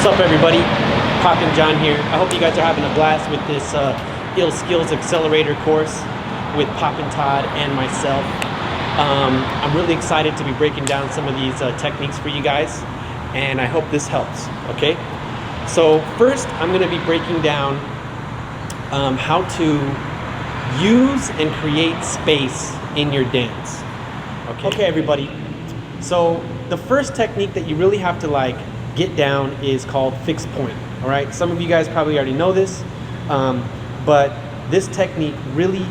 What's up, everybody? Poppin John here. I hope you guys are having a blast with this SkiLLz Accelerator course with Poppin Todd and myself. I'm really excited to be breaking down some of these techniques for you guys, and I hope this helps, okay? So first, I'm going to be breaking down how to use and create space in your dance. Okay, everybody. So the first technique that you really have to get down is called fixed point. All right, some of you guys probably already know this, but this technique really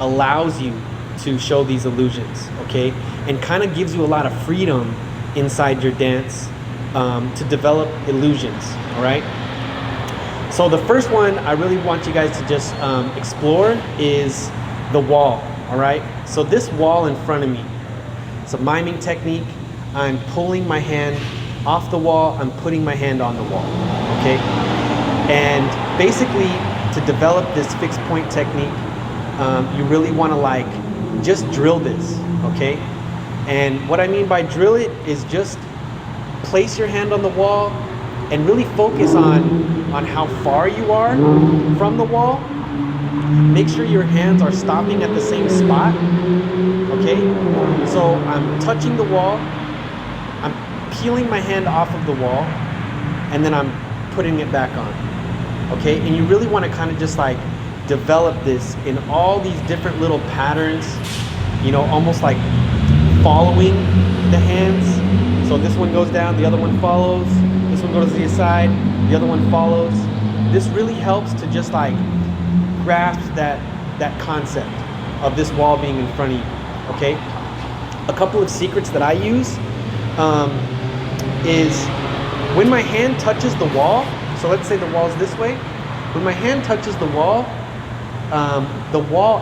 allows you to show these illusions, okay, and kind of gives you a lot of freedom inside your dance to develop illusions. All right, so the first one I really want you guys to just explore is the wall. All right, so this wall in front of me, it's a miming technique. I'm pulling my hand off the wall, I'm putting my hand on the wall, okay? And basically, to develop this fixed point technique, you really want to just drill this, okay? And what I mean by drill it is just place your hand on the wall and really focus on how far you are from the wall. Make sure your hands are stopping at the same spot, okay? So I'm touching the wall, I'm peeling my hand off of the wall, and then I'm putting it back on, okay? And you really want to kind of just develop this in all these different little patterns, you know, almost like following the hands. So this one goes down, the other one follows, this one goes to the side, the other one follows. This really helps to just grasp that concept of this wall being in front of you, okay? A couple of secrets that I use is when my hand touches the wall, so let's say the wall's this way, when my hand touches the wall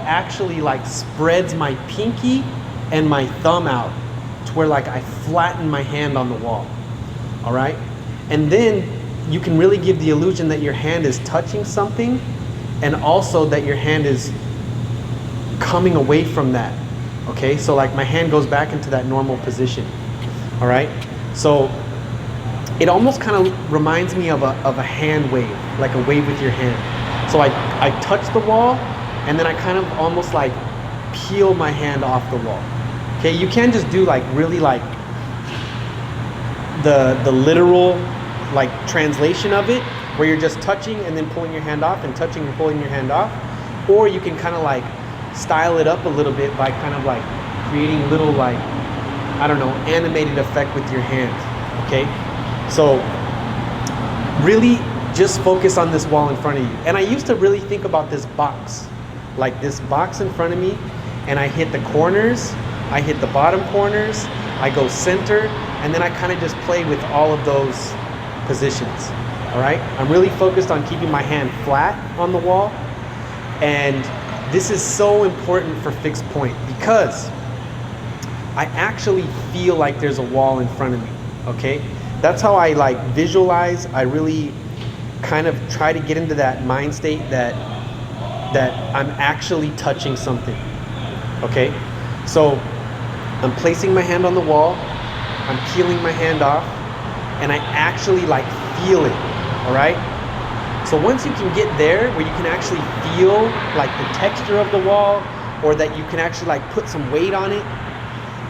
actually spreads my pinky and my thumb out to where I flatten my hand on the wall, all right? And then you can really give the illusion that your hand is touching something and also that your hand is coming away from that, okay? So my hand goes back into that normal position, all right? So it almost kind of reminds me of a hand wave, like a wave with your hand. So I touch the wall and then I kind of almost peel my hand off the wall, okay? You can't just do really the literal translation of it, where you're just touching and then pulling your hand off and touching and pulling your hand off. Or you can kind of style it up a little bit by kind of creating little I don't know, animated effect with your hand, okay? So really just focus on this wall in front of you. And I used to really think about this box, this box in front of me, and I hit the corners, I hit the bottom corners, I go center, and then I kind of just play with all of those positions. All right, I'm really focused on keeping my hand flat on the wall, and this is so important for fixed point because I actually feel like there's a wall in front of me, okay? That's how I visualize. I really kind of try to get into that mind state that I'm actually touching something, okay? So I'm placing my hand on the wall, I'm peeling my hand off, and I actually feel it. All right, so once you can get there where you can actually feel the texture of the wall, or that you can actually put some weight on it,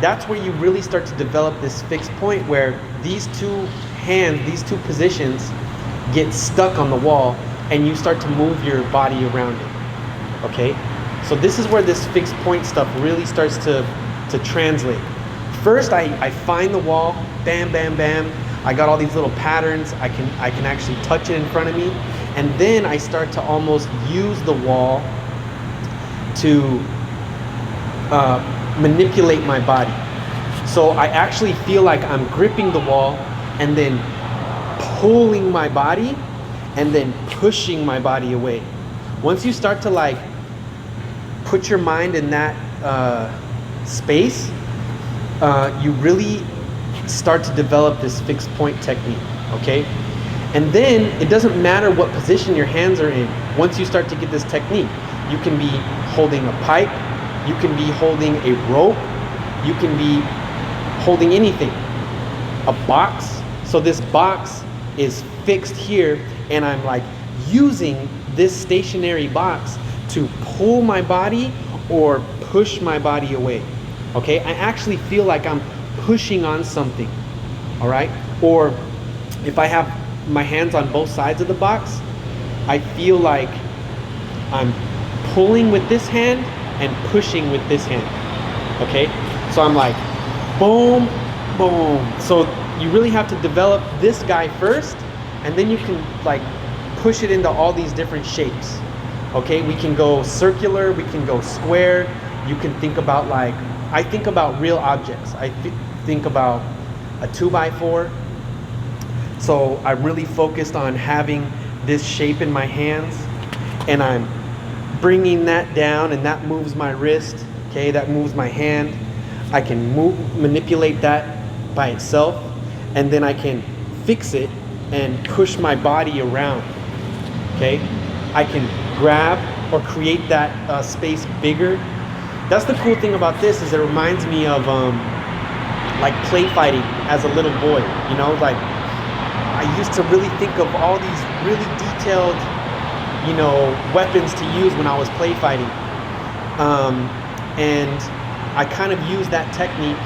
that's where you really start to develop this fixed point where these two hands, these two positions get stuck on the wall and you start to move your body around it, okay? So this is where this fixed point stuff really starts to translate. First, I find the wall, bam, bam, bam. I got all these little patterns. I can actually touch it in front of me, and then I start to almost use the wall to manipulate my body. So I actually feel like I'm gripping the wall and then pulling my body and then pushing my body away. Once you start to put your mind in that space, you really start to develop this fixed point technique, okay? And then it doesn't matter what position your hands are in. Once you start to get this technique, you can be holding a pipe, you can be holding a rope, you can be holding anything, a box. So this box is fixed here, and I'm like using this stationary box to pull my body or push my body away. Okay, I actually feel like I'm pushing on something. All right, or if I have my hands on both sides of the box, I feel like I'm pulling with this hand and pushing with this hand. Okay, so I'm like boom, boom. So you really have to develop this guy first, and then you can like push it into all these different shapes. Okay, we can go circular, we can go square. You can think about like, I think about real objects. I think about a 2x4. So I'm really focused on having this shape in my hands, and I'm bringing that down, and that moves my wrist. Okay, that moves my hand. I can manipulate that by itself, and then I can fix it and push my body around. Okay, I can grab or create that space bigger. That's the cool thing about this, is it reminds me of like play fighting as a little boy. You know, like I used to really think of all these really detailed, you know, weapons to use when I was play fighting, and I kind of use that technique,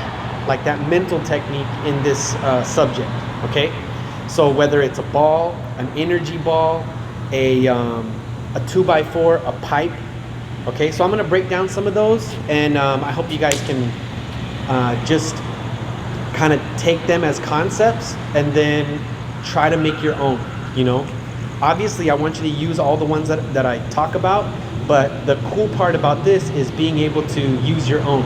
like that mental technique, in this subject. Okay, so whether it's a ball, an energy ball, a 2x4, a pipe. Okay, so I'm gonna break down some of those, and I hope you guys can just kind of take them as concepts and then try to make your own. You know, obviously I want you to use all the ones that I talk about, but the cool part about this is being able to use your own.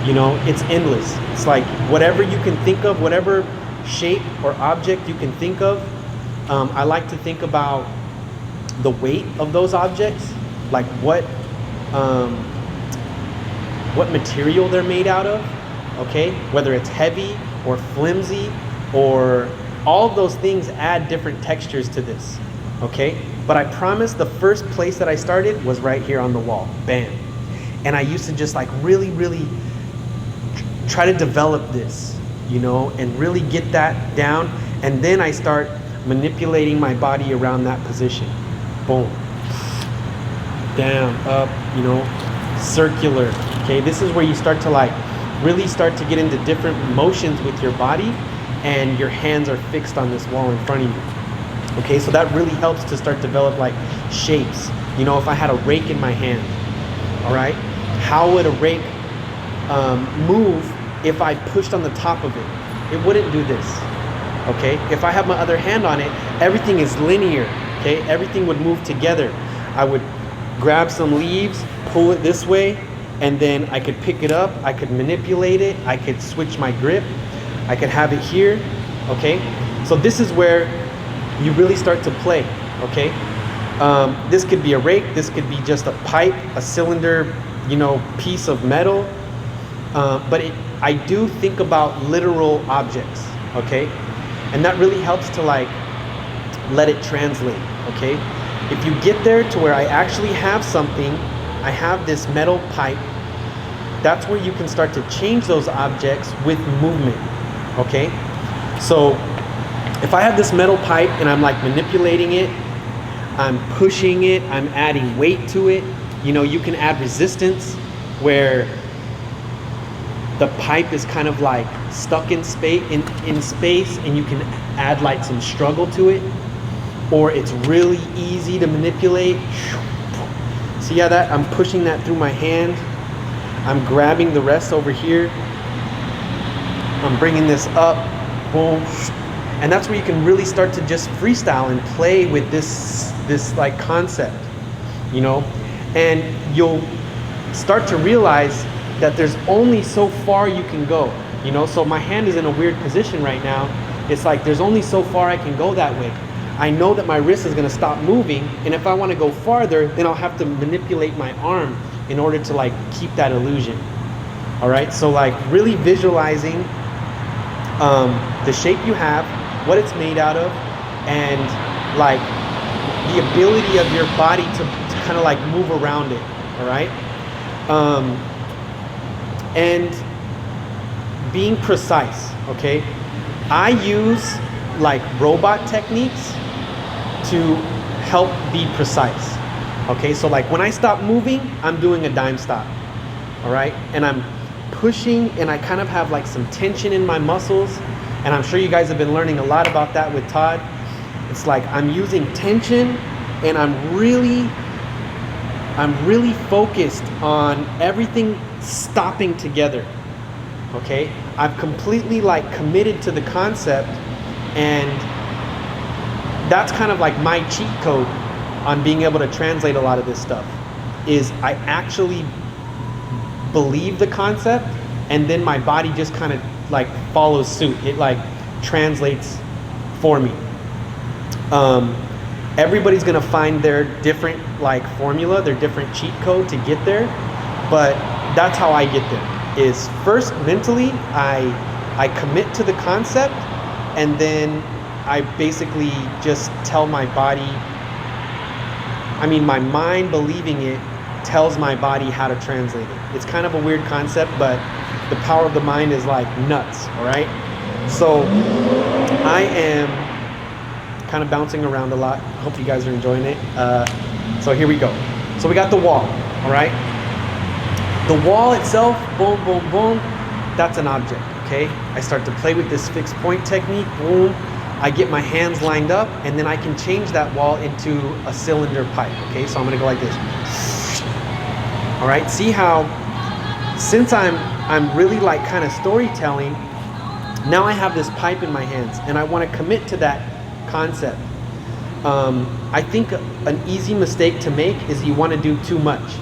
You know, it's endless. It's like whatever you can think of, whatever shape or object you can think of. I like to think about the weight of those objects, like what material they're made out of. Okay, whether it's heavy or flimsy, or all of those things add different textures to this. Okay, but I promise the first place that I started was right here on the wall. Bam. And I used to just like really try to develop this, you know, and really get that down, and then I start manipulating my body around that position. Boom, down, up, you know, circular. Okay, this is where you start to like really start to get into different motions with your body, and your hands are fixed on this wall in front of you. Okay, so that really helps to start develop like shapes. You know, if I had a rake in my hand, all right, how would a rake move if I pushed on the top of it? It wouldn't do this. Okay, if I have my other hand on it, everything is linear. Okay, everything would move together. I would grab some leaves, pull it this way, and then I could pick it up, I could manipulate it, I could switch my grip, I could have it here. Okay, so this is where you really start to play. Okay, this could be a rake, this could be just a pipe, a cylinder, you know, piece of metal, but I do think about literal objects. Okay, and that really helps to like let it translate. Okay, if you get there to where I actually have something, I have this metal pipe, that's where you can start to change those objects with movement. Okay, so if I have this metal pipe and I'm like manipulating it, I'm pushing it, I'm adding weight to it. You know, you can add resistance where the pipe is kind of like stuck in space, and you can add like some struggle to it, or it's really easy to manipulate. See how that I'm pushing that through my hand, I'm grabbing the rest over here, I'm bringing this up, boom, and that's where you can really start to just freestyle and play with this like concept, you know, and you'll start to realize that there's only so far you can go, you know. So my hand is in a weird position right now. It's like there's only so far I can go that way. I know that my wrist is gonna stop moving, and if I wanna go farther, then I'll have to manipulate my arm in order to like keep that illusion. All right, so like really visualizing the shape you have, what it's made out of, and like the ability of your body to kind of like move around it. All right, and being precise. Okay, I use like robot techniques to help be precise. Okay, so like when I stop moving, I'm doing a dime stop. All right, and I'm pushing, and I kind of have like some tension in my muscles, and I'm sure you guys have been learning a lot about that with Todd. It's like I'm using tension, and I'm really focused on everything stopping together. Okay, I've completely like committed to the concept, and that's kind of like my cheat code on being able to translate a lot of this stuff. Is I actually believe the concept, and then my body just kind of like follows suit. It like translates for me. Everybody's gonna find their different like formula, their different cheat code to get there, but that's how I get there. Is first mentally I commit to the concept, and then I basically just tell my body, I mean my mind believing it tells my body how to translate it. It's kind of a weird concept, but the power of the mind is like nuts, all right? So I am kind of bouncing around a lot. Hope you guys are enjoying it. So here we go. So we got the wall, all right? The wall itself, boom, boom, boom, that's an object, okay? I start to play with this fixed point technique, boom. I get my hands lined up, and then I can change that wall into a cylinder pipe, okay? So I'm gonna go like this. All right, see how, since I'm really like kind of storytelling, now I have this pipe in my hands, and I want to commit to that concept. I think an easy mistake to make is you want to do too much.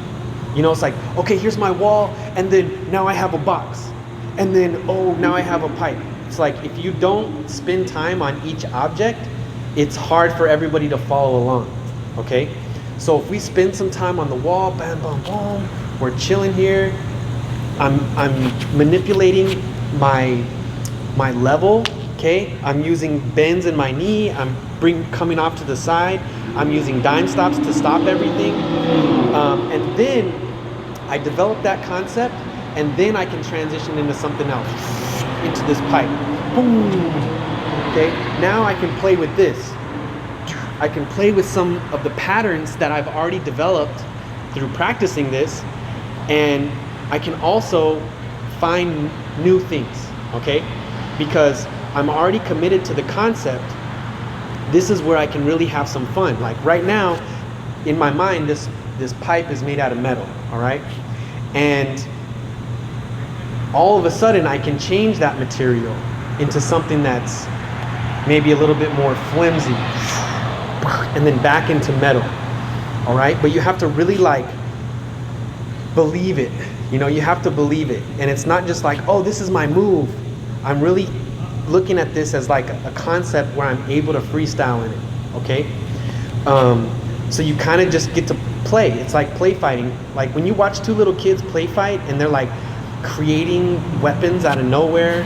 You know, it's like, okay, here's my wall, and then now I have a box, and then, oh, now I have a pipe. It's like, if you don't spend time on each object, it's hard for everybody to follow along, okay? So if we spend some time on the wall, bam, bam, boom, we're chilling here. I'm manipulating my level, okay? I'm using bends in my knee. I'm coming off to the side. I'm using dime stops to stop everything. And then I develop that concept, and then I can transition into something else, into this pipe. Boom. Okay, now I can play with this. I can play with some of the patterns that I've already developed through practicing this, and I can also find new things, okay? Because I'm already committed to the concept. This is where I can really have some fun. Like right now, in my mind, this pipe is made out of metal, all right? And all of a sudden, I can change that material into something that's maybe a little bit more flimsy, and then back into metal, all right? But you have to really like believe it. You know, you have to believe it. And it's not just like, oh, this is my move. I'm really looking at this as like a concept where I'm able to freestyle in it, okay? So you kind of just get to play. It's like play fighting. Like when you watch two little kids play fight, and they're like creating weapons out of nowhere,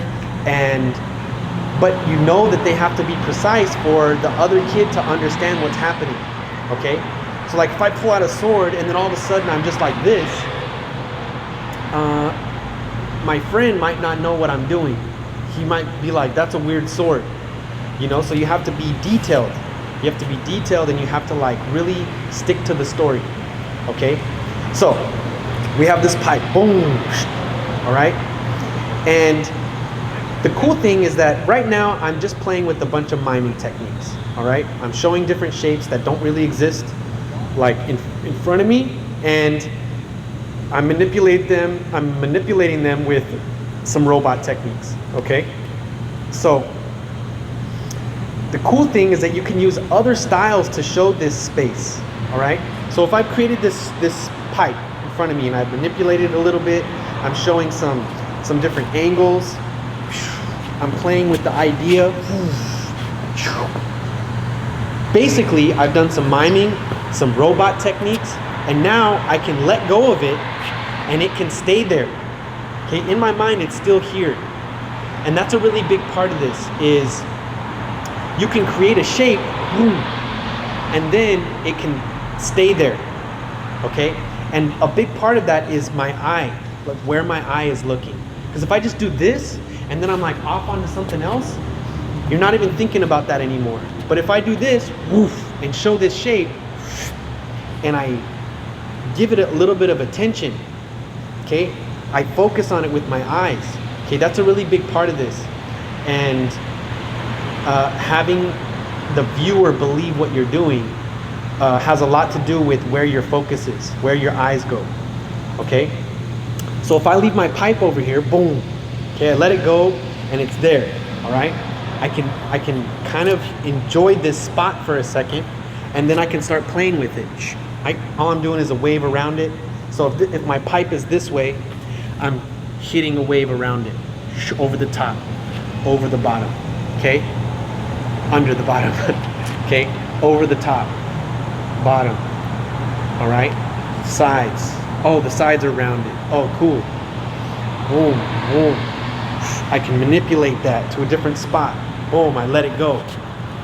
but you know that they have to be precise for the other kid to understand what's happening, okay? So like if I pull out a sword, and then all of a sudden I'm just like this, my friend might not know what I'm doing. He might be like, that's a weird sword, you know? So you have to be detailed. You have to be detailed, and you have to like really stick to the story, okay? So we have this pipe, boom, all right? And the cool thing is that right now I'm just playing with a bunch of miming techniques, all right? I'm showing different shapes that don't really exist like in front of me, and I'm manipulating them with some robot techniques, okay? So the cool thing is that you can use other styles to show this space, all right? So if I've created this pipe in front of me, and I've manipulated it a little bit, I'm showing some different angles, I'm playing with the idea. Basically, I've done some miming, some robot techniques, and now I can let go of it, and it can stay there. Okay, in my mind, it's still here. And that's a really big part of this, is you can create a shape, and then it can stay there, okay? And a big part of that is my eye, like where my eye is looking. Because if I just do this, and then I'm like off onto something else, You're not even thinking about that anymore. But if I do this, woof, and show this shape, and I give it a little bit of attention, okay? I focus on it with my eyes, okay? That's a really big part of this. And having the viewer believe what you're doing has a lot to do with where your focus is, where your eyes go, okay? So if I leave my pipe over here, boom, okay, I let it go and it's there, all right? I can kind of enjoy this spot for a second, and then I can start playing with it. All I'm doing is a wave around it. So if my pipe is this way, I'm hitting a wave around it, over the top, over the bottom, okay? Under the bottom, okay? Over the top, bottom, all right? Sides. Oh, the sides are rounded. Oh, cool. Boom, boom. I can manipulate that to a different spot. Boom, I let it go.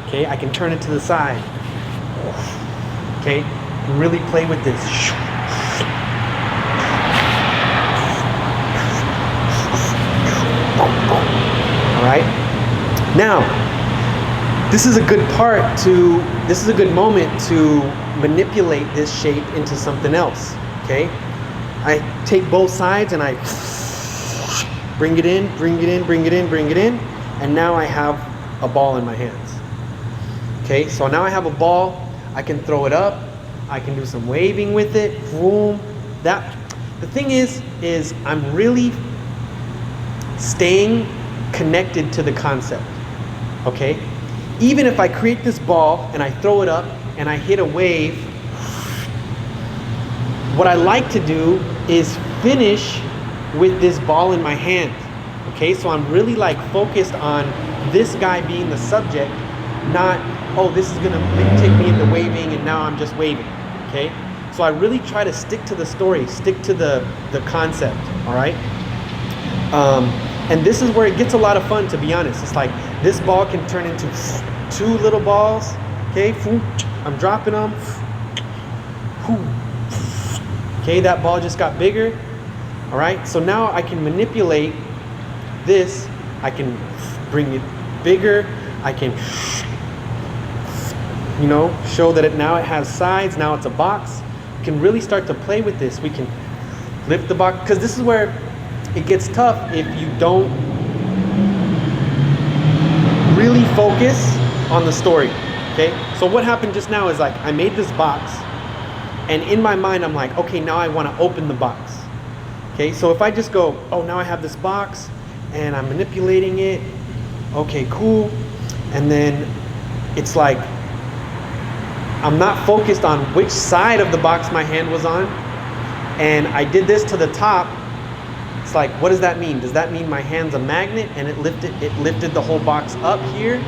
Okay, I can turn it to the side. Okay, and really play with this. All right. Now, this is a good moment to manipulate this shape into something else. Okay, I take both sides and I bring it in, bring it in, bring it in, bring it in, and now I have a ball in my hands. Okay, so now I have a ball, I can throw it up, I can do some waving with it, boom. The thing is I'm really staying connected to the concept, okay? Even if I create this ball and I throw it up and I hit a wave, what I like to do is finish with this ball in my hand. Okay, so I'm really like focused on this guy being the subject, not, oh, this is gonna take me into waving and now I'm just waving. Okay, so I really try to stick to the story, stick to the concept. All right, and this is where it gets a lot of fun, to be honest. It's like this ball can turn into 2 little balls. Okay, I'm dropping them. Okay, that ball just got bigger. All right, so now I can manipulate this. I can bring it bigger. I can, you know, show that it has sides. Now it's a box. You can really start to play with this. We can lift the box, because this is where it gets tough if you don't really focus on the story. Okay, so what happened just now is like I made this box, and in my mind I'm like, okay, now I want to open the box. Okay, so if I just go, oh, now I have this box and I'm manipulating it, okay, cool, and then it's like I'm not focused on which side of the box my hand was on, and I did this to the top. It's like, what does that mean? Does that mean my hand's a magnet and it lifted the whole box up here?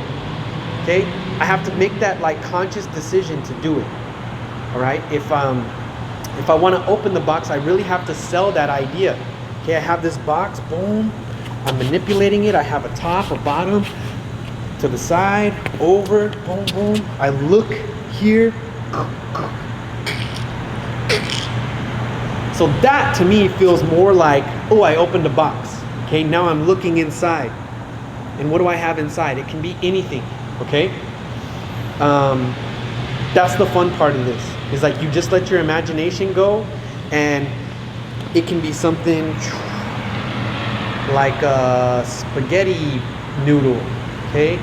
Okay, I have to make that like conscious decision to do it. All right, if I want to open the box, I really have to sell that idea. Okay, I have this box, boom, I'm manipulating it. I have a top, a bottom, to the side, over, boom, boom. I look here. So that to me feels more like, oh, I opened a box. Okay, now I'm looking inside. And what do I have inside? It can be anything, okay? That's the fun part of this. Is like you just let your imagination go, and it can be something like a spaghetti noodle, okay?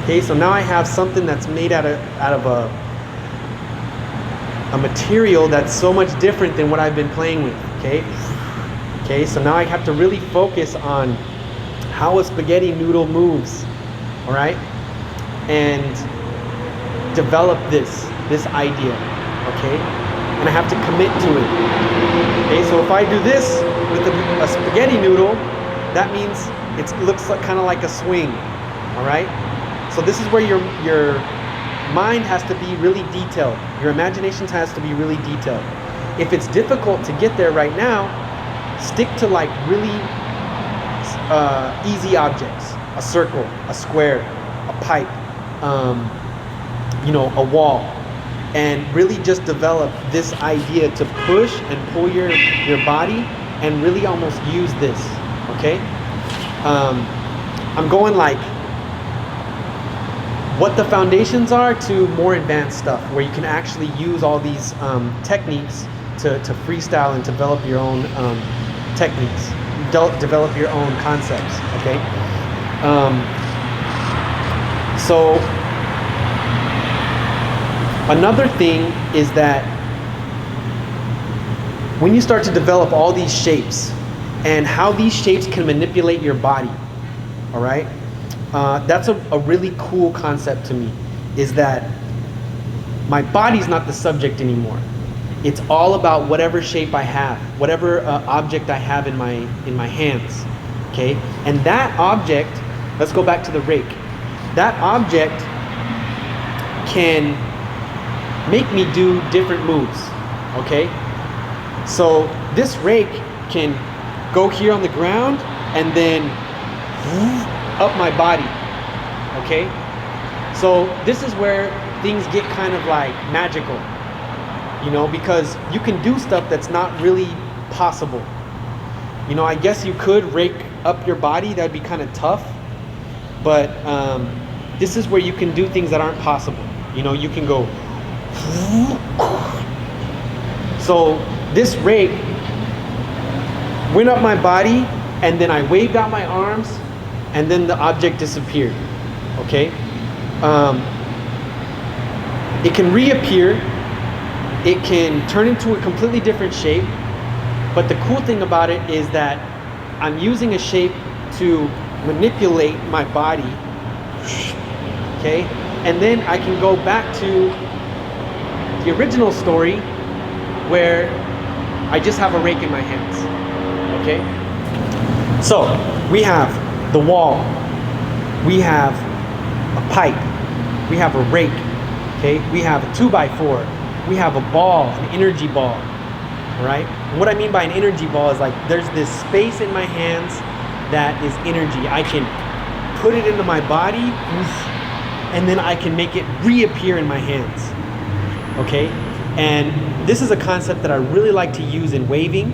Okay, so now I have something that's made out of a material that's so much different than what I've been playing with, okay? Okay, so now I have to really focus on how a spaghetti noodle moves, all right? And develop this idea, okay? And I have to commit to it. Okay, so if I do this with a spaghetti noodle, that means it looks like, kind of like a swing, all right? So this is where your mind has to be really detailed. Your imagination has to be really detailed. If it's difficult to get there right now, stick to like really easy objects. A circle, a square, a pipe, you know, a wall, and really just develop this idea to push and pull your body and really almost use this, okay? I'm going like what the foundations are to more advanced stuff, where you can actually use all these techniques to freestyle and develop your own techniques, develop your own concepts, okay? So another thing is that when you start to develop all these shapes and how these shapes can manipulate your body, all right? That's a really cool concept to me, is that my body's not the subject anymore. It's all about whatever shape I have, whatever object I have in my hands, okay? And that object, let's go back to the rake. That object can make me do different moves, okay? So this rake can go here on the ground and then up my body, okay? So this is where things get kind of like magical, you know, because you can do stuff that's not really possible. You know, I guess you could rake up your body, that'd be kind of tough, but this is where you can do things that aren't possible. You know, you can go. So this rake went up my body, and then I waved out my arms, and then the object disappeared, okay? It can reappear, it can turn into a completely different shape, but the cool thing about it is that I'm using a shape to manipulate my body, okay? And then I can go back to the original story where I just have a rake in my hands, okay? So we have the wall, we have a pipe, we have a rake, okay? We have a 2x4, we have a ball, an energy ball, right? And what I mean by an energy ball is like there's this space in my hands that is energy. I can put it into my body and then I can make it reappear in my hands, okay? And this is a concept that I really like to use in waving,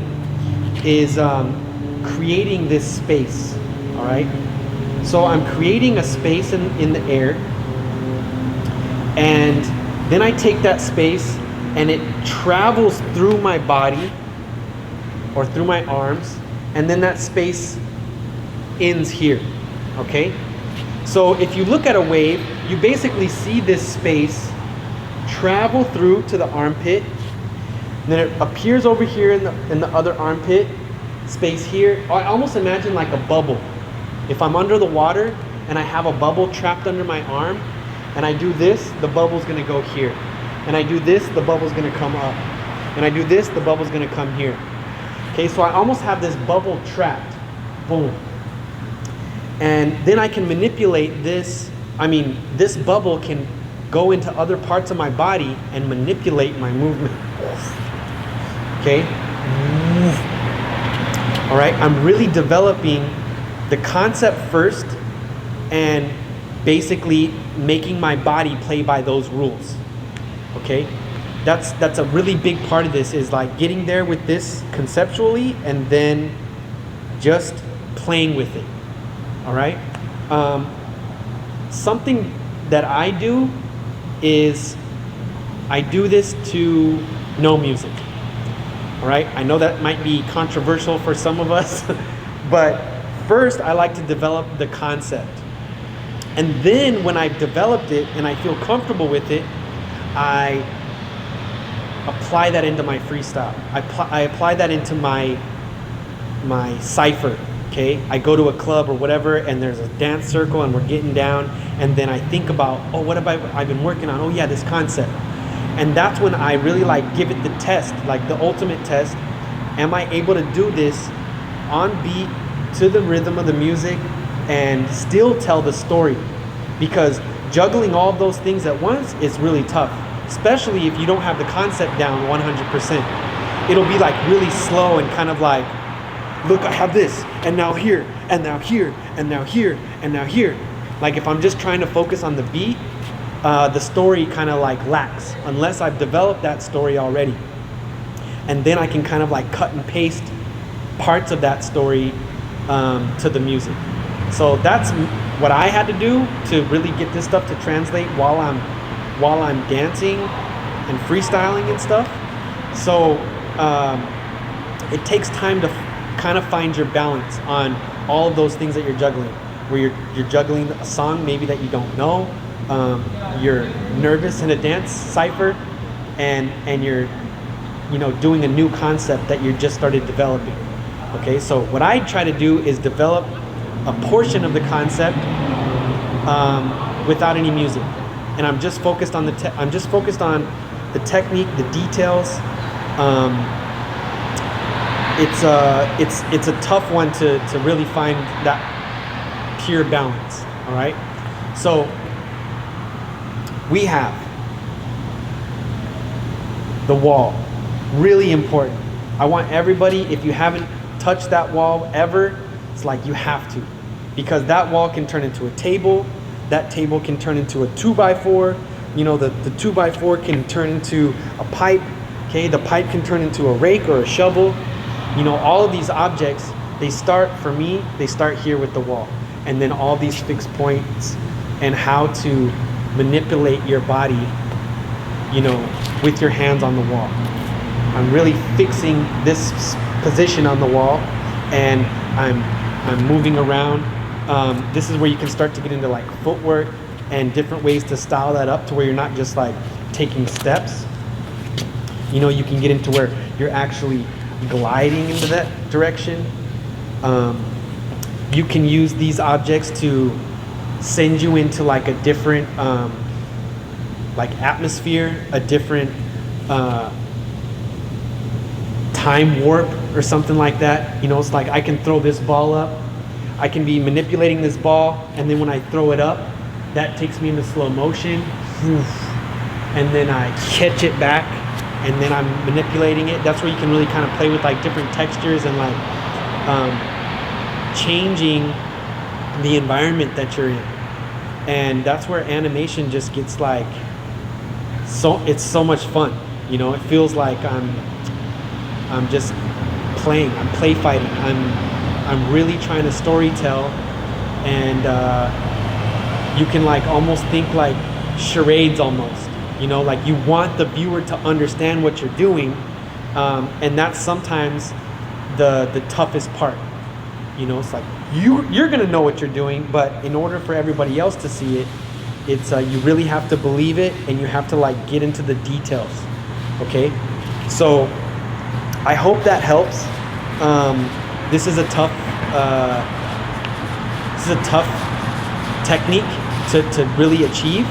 is creating this space, all right? So I'm creating a space in the air, and then I take that space and it travels through my body or through my arms, and then that space ends here, okay? So if you look at a wave, you basically see this space travel through to the armpit, and then it appears over here in the other armpit space here. I almost imagine like a bubble. If I'm under the water and I have a bubble trapped under my arm, and I do this, the bubble's gonna go here. And I do this, the bubble's gonna come up. And I do this, the bubble's gonna come here. Okay, so I almost have this bubble trapped. Boom. And then I can manipulate this. This bubble can go into other parts of my body and manipulate my movement. Okay? All right, I'm really developing the concept first and basically making my body play by those rules. Okay? That's a really big part of this, is like getting there with this conceptually and then just playing with it. All right? Something that I do is I do this to no music. All right? I know that might be controversial for some of us, but first I like to develop the concept. And then when I've developed it and I feel comfortable with it, I apply that into my freestyle. I apply that into my cipher. Okay, I go to a club or whatever, and there's a dance circle, and we're getting down, and then I think about, oh, what have I've been working on? Oh yeah, this concept. And that's when I really like give it the test, like the ultimate test. Am I able to do this on beat to the rhythm of the music and still tell the story? Because juggling all of those things at once is really tough, especially if you don't have the concept down 100%. It'll be like really slow and kind of like, look, I have this, and now here, and now here, and now here, and now here. Like if I'm just trying to focus on the beat, the story kind of like lacks, unless I've developed that story already. And then I can kind of like cut and paste parts of that story to the music. So that's what I had to do to really get this stuff to translate while I'm dancing and freestyling and stuff. So it takes time to kind of find your balance on all of those things that you're juggling, where you're juggling a song maybe that you don't know, you're nervous in a dance cipher, and you're doing a new concept that you just started developing. Okay, so what I try to do is develop a portion of the concept without any music, and I'm just focused on the technique, the details. It's a tough one to really find that pure balance. All right, so we have the wall, really important. I want everybody, if you haven't touched that wall ever, it's like you have to, because that wall can turn into a table, that table can turn into a 2x4, the 2x4 can turn into a pipe, okay, the pipe can turn into a rake or a shovel. All of these objects, they start here with the wall, and then all these fixed points and how to manipulate your body, with your hands on the wall. I'm really fixing this position on the wall, and I'm moving around. This is where you can start to get into like footwork and different ways to style that up to where you're not just like taking steps. You can get into where you're actually gliding into that direction. You can use these objects to send you into like a different like atmosphere, a different time warp or something like that. It's like I can throw this ball up, I can be manipulating this ball, and then when I throw it up, that takes me into slow motion, and then I catch it back, and then I'm manipulating it. That's where you can really kind of play with like different textures and like changing the environment that you're in. And that's where animation just gets like it's so much fun. It feels like I'm just playing, I'm play fighting, I'm really trying to story tell, and you can like almost think like charades almost, like you want the viewer to understand what you're doing, and that's sometimes the toughest part. It's like you're gonna know what you're doing, but in order for everybody else to see it, it's you really have to believe it, and you have to like get into the details. Okay, so I hope that helps. This is a tough technique to really achieve,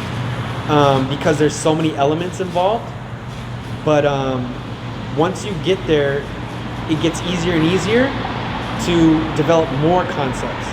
because there's so many elements involved. But once you get there, it gets easier and easier to develop more concepts.